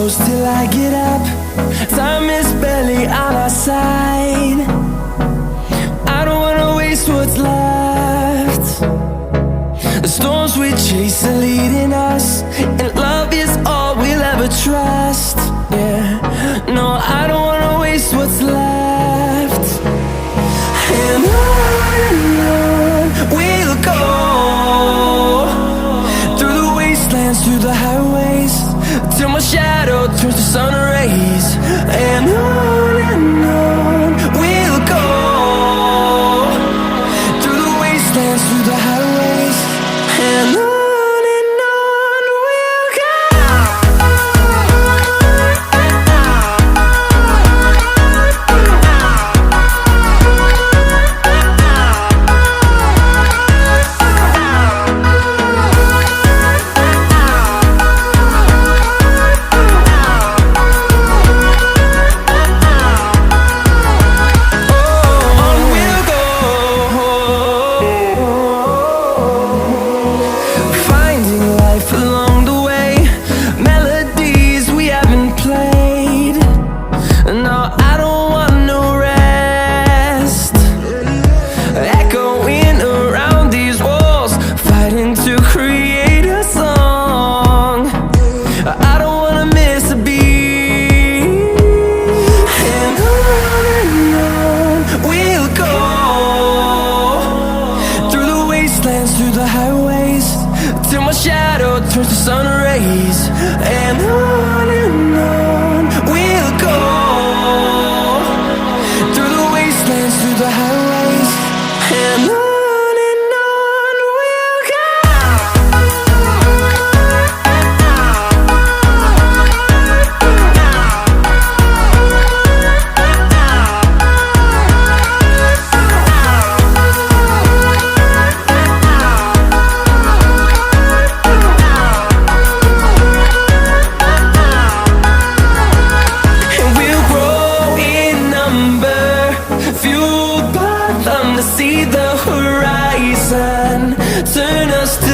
close till I get up. Time is barely on our side. I don't wanna waste what's left. The storms we chase are leading us, and love is all we'll ever trust. Yeah, no, I don't wanna waste what's left. And on we'll go, through the wastelands, through the highways, till my shadow turns to sun rays. And on we'll go, through the wastelands, through the highways, and on we'll go. Through the highways, till my shadow turns to sun rays. And on we'll go, through the wastelands, through the highways, and on we'll go. Fueled by them to see the horizon, turn us to